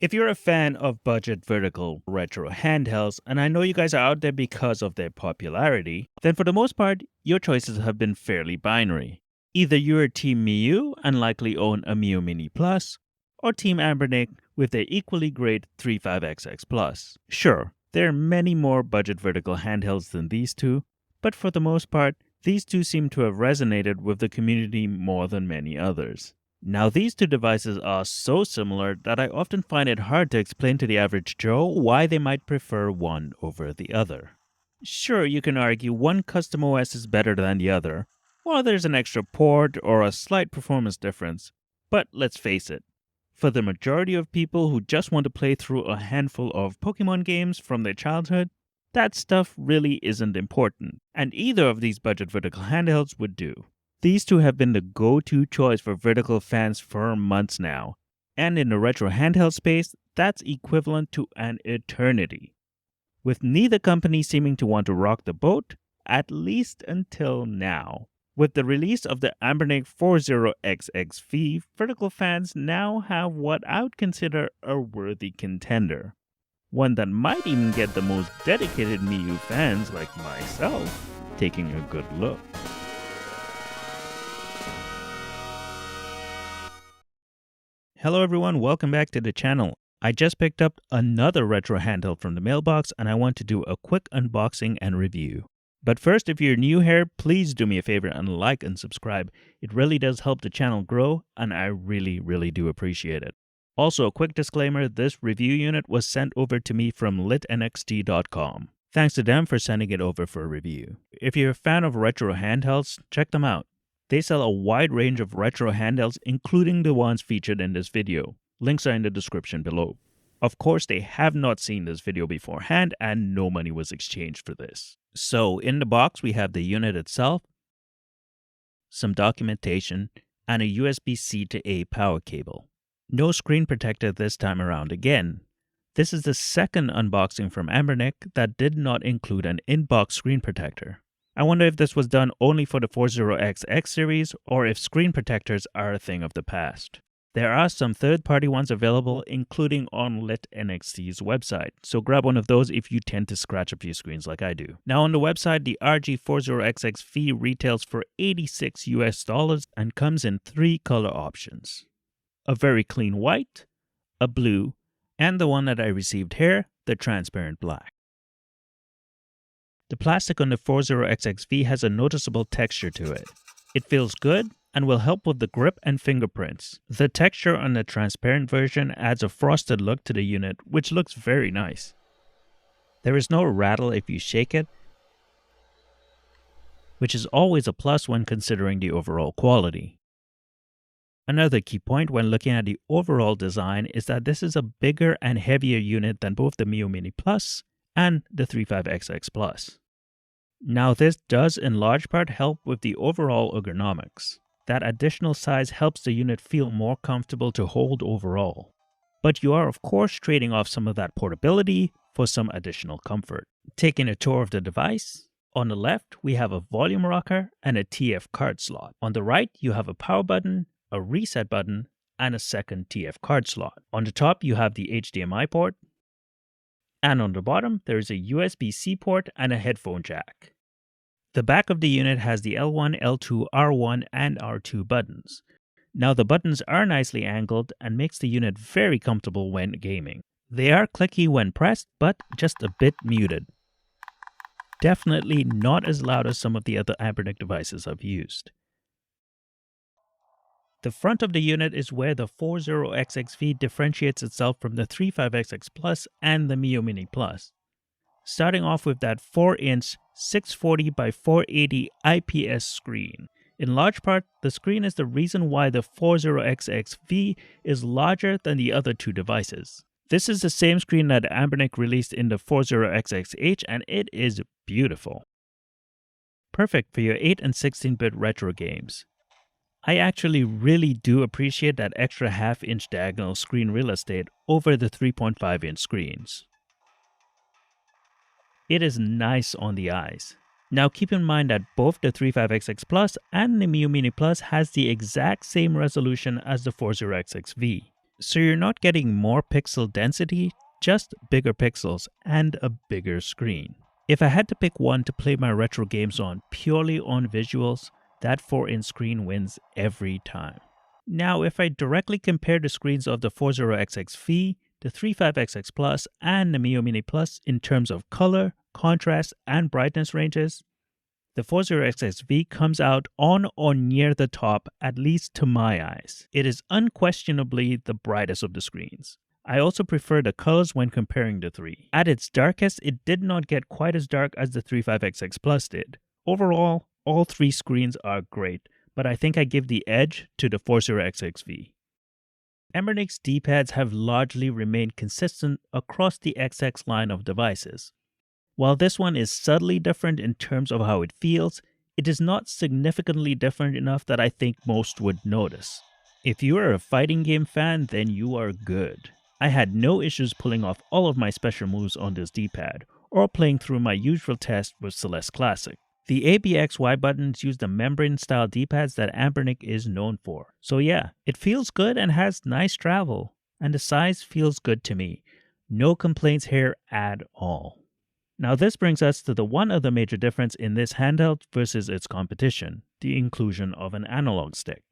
If you're a fan of budget vertical retro handhelds, and I know you guys are out there because of their popularity, then for the most part, your choices have been fairly binary. Either you're Team Miyoo and likely own a Miyoo Mini Plus, or Team Anbernic with their equally great 35XX Plus. Sure, there are many more budget vertical handhelds than these two, but for the most part, these two seem to have resonated with the community more than many others. Now, these two devices are so similar that I often find it hard to explain to the average Joe why they might prefer one over the other. Sure, you can argue one custom OS is better than the other, or there's an extra port or a slight performance difference, but let's face it, for the majority of people who just want to play through a handful of Pokemon games from their childhood, that stuff really isn't important, and either of these budget vertical handhelds would do. These two have been the go-to choice for vertical fans for months now, and in the retro handheld space, that's equivalent to an eternity. With neither company seeming to want to rock the boat, at least until now. With the release of the Anbernic 40XX V, vertical fans now have what I would consider a worthy contender. One that might even get the most dedicated Miyoo fans like myself taking a good look. Hello everyone, welcome back to the channel. I just picked up another retro handheld from the mailbox and I want to do a quick unboxing and review. But first, if you're new here, please do me a favor and like and subscribe. It really does help the channel grow and I really do appreciate it. Also, a quick disclaimer, this review unit was sent over to me from LitNXT.com. Thanks to them for sending it over for a review. If you're a fan of retro handhelds, check them out. They sell a wide range of retro handhelds, including the ones featured in this video. Links are in the description below. Of course, they have not seen this video beforehand and no money was exchanged for this. So in the box, we have the unit itself, some documentation, and a USB-C to A power cable. No screen protector this time around again. This is the second unboxing from Anbernic that did not include an in-box screen protector. I wonder if this was done only for the 40XX series or if screen protectors are a thing of the past. There are some third-party ones available, including on LitNXT's website, so grab one of those if you tend to scratch up your screens like I do. Now on the website, the RG40XX V retails for $86 US and comes in 3 color options. A very clean white, a blue, and the one that I received here, the transparent black. The plastic on the 40XX V has a noticeable texture to it. It feels good and will help with the grip and fingerprints. The texture on the transparent version adds a frosted look to the unit, which looks very nice. There is no rattle if you shake it, which is always a plus when considering the overall quality. Another key point when looking at the overall design is that this is a bigger and heavier unit than both the Miyoo Mini Plus and the 35XX Plus. Now this does in large part help with the overall ergonomics. That additional size helps the unit feel more comfortable to hold overall. But you are of course trading off some of that portability for some additional comfort. Taking a tour of the device, on the left we have a volume rocker and a TF card slot. On the right you have a power button, a reset button, and a second TF card slot. On the top you have the HDMI port, and on the bottom there is a USB-C port and a headphone jack. The back of the unit has the L1, L2, R1, and R2 buttons. Now the buttons are nicely angled and makes the unit very comfortable when gaming. They are clicky when pressed, but just a bit muted. Definitely not as loud as some of the other Anbernic devices I've used. The front of the unit is where the 40XX V differentiates itself from the 35XX Plus and the Miyoo Mini Plus. Starting off with that 4-inch 640 by 480 IPS screen. In large part, the screen is the reason why the 40XX V is larger than the other two devices. This is the same screen that Anbernic released in the 40XX H and it is beautiful. Perfect for your 8 and 16-bit retro games. I actually really do appreciate that extra half-inch diagonal screen real estate over the 3.5-inch screens. It is nice on the eyes. Now keep in mind that both the 35XX Plus and the Miyoo Mini Plus has the exact same resolution as the 40XX V. So you're not getting more pixel density, just bigger pixels and a bigger screen. If I had to pick one to play my retro games on purely on visuals, that 4-inch screen wins every time. Now, if I directly compare the screens of the 40XX V, the 35XX Plus, and the Miyoo Mini Plus in terms of color, contrast, and brightness ranges, the 40XX V comes out on or near the top, at least to my eyes. It is unquestionably the brightest of the screens. I also prefer the colors when comparing the three. At its darkest, it did not get quite as dark as the 35XX Plus did. Overall, all three screens are great, but I think I give the edge to the 40XX V. Anbernic's D-pads have largely remained consistent across the XX line of devices. While this one is subtly different in terms of how it feels, it is not significantly different enough that I think most would notice. If you are a fighting game fan, then you are good. I had no issues pulling off all of my special moves on this D-pad, or playing through my usual test with Celeste Classic. The ABXY buttons use the membrane-style D-pads that Anbernic is known for. So yeah, it feels good and has nice travel, and the size feels good to me. No complaints here at all. Now this brings us to the one other major difference in this handheld versus its competition, the inclusion of an analog stick.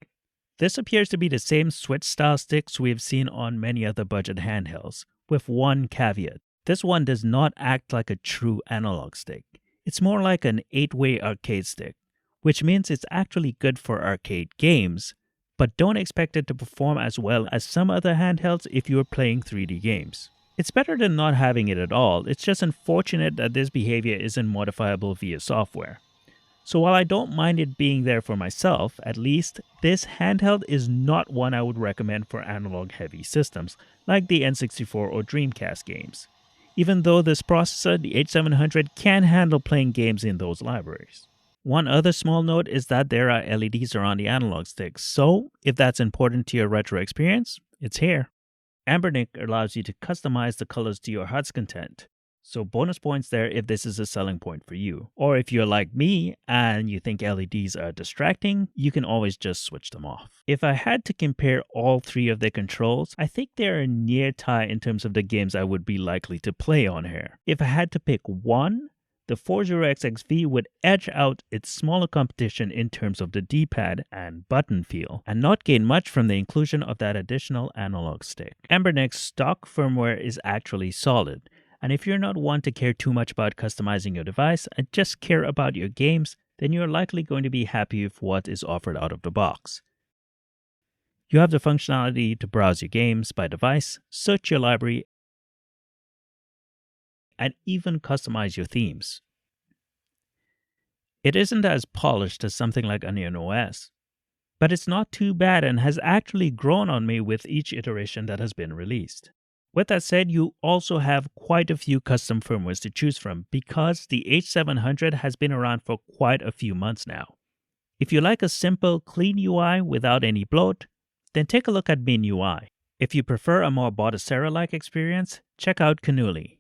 This appears to be the same Switch-style sticks we have seen on many other budget handhelds, with one caveat. This one does not act like a true analog stick. It's more like an 8-way arcade stick, which means it's actually good for arcade games, but don't expect it to perform as well as some other handhelds if you're playing 3D games. It's better than not having it at all, it's just unfortunate that this behavior isn't modifiable via software. So while I don't mind it being there for myself, at least, this handheld is not one I would recommend for analog-heavy systems, like the N64 or Dreamcast games. Even though this processor, the H700, can handle playing games in those libraries. One other small note is that there are LEDs around the analog stick, so if that's important to your retro experience, it's here. Anbernic allows you to customize the colors to your heart's content. So bonus points there if this is a selling point for you. Or if you're like me and you think LEDs are distracting, you can always just switch them off. If I had to compare all three of the controls, I think they're a near tie in terms of the games I would be likely to play on here. If I had to pick one, the 40XX V would edge out its smaller competition in terms of the D-pad and button feel, and not gain much from the inclusion of that additional analog stick. Anbernic's stock firmware is actually solid. And if you're not one to care too much about customizing your device and just care about your games, then you're likely going to be happy with what is offered out of the box. You have the functionality to browse your games by device, search your library, and even customize your themes. It isn't as polished as something like Onion OS, but it's not too bad and has actually grown on me with each iteration that has been released. With that said, you also have quite a few custom firmwares to choose from because the H700 has been around for quite a few months now. If you like a simple, clean UI without any bloat, then take a look at MinUI. If you prefer a more Botticera-like experience, check out Cannoli.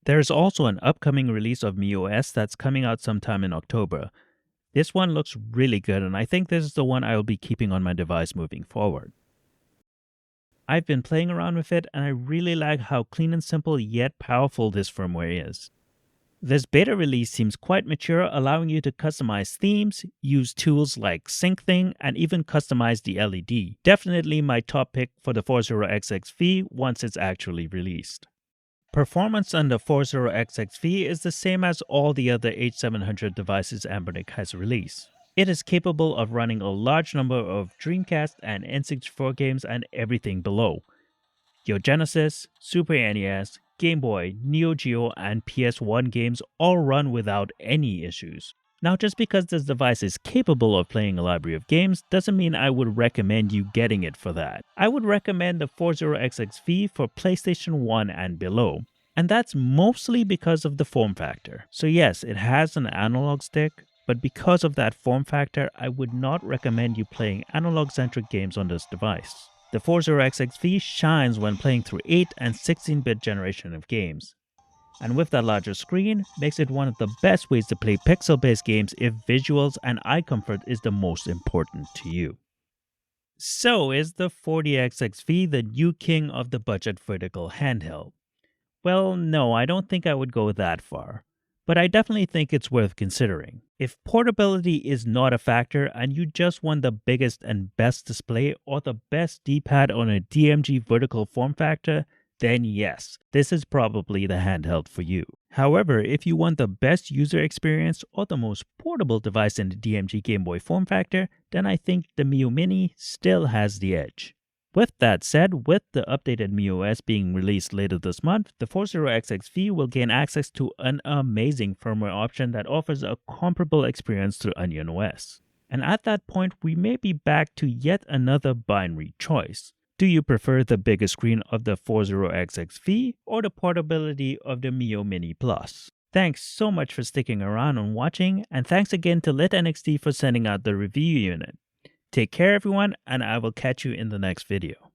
There is also an upcoming release of Miyoo OS that's coming out sometime in October. This one looks really good and I think this is the one I will be keeping on my device moving forward. I've been playing around with it and I really like how clean and simple yet powerful this firmware is. This beta release seems quite mature, allowing you to customize themes, use tools like SyncThing, and even customize the LED. Definitely my top pick for the 40XX V once it's actually released. Performance on the 40XX V is the same as all the other H700 devices Anbernic has released. It is capable of running a large number of Dreamcast and N64 games and everything below. Your Genesis, Super NES, Game Boy, Neo Geo, and PS1 games all run without any issues. Now, just because this device is capable of playing a library of games doesn't mean I would recommend you getting it for that. I would recommend the 40XX V for PlayStation 1 and below. And that's mostly because of the form factor. So yes, it has an analog stick, but because of that form factor, I would not recommend you playing analog-centric games on this device. The 40XX V shines when playing through 8 and 16-bit generation of games. And with that larger screen, makes it one of the best ways to play pixel-based games if visuals and eye comfort is the most important to you. So, is the 40XX the new king of the budget vertical handheld? Well, no, I don't think I would go that far. But I definitely think it's worth considering. If portability is not a factor and you just want the biggest and best display or the best D-pad on a DMG vertical form factor, then yes, this is probably the handheld for you. However, if you want the best user experience or the most portable device in the DMG Game Boy form factor, then I think the Miyoo Mini still has the edge. With that said, with the updated Miyoo OS being released later this month, the 40XX will gain access to an amazing firmware option that offers a comparable experience to Onion OS. And at that point, we may be back to yet another binary choice. Do you prefer the bigger screen of the 40XX or the portability of the Miyoo Mini Plus? Thanks so much for sticking around and watching, and thanks again to LitNXT for sending out the review unit. Take care everyone, and I will catch you in the next video.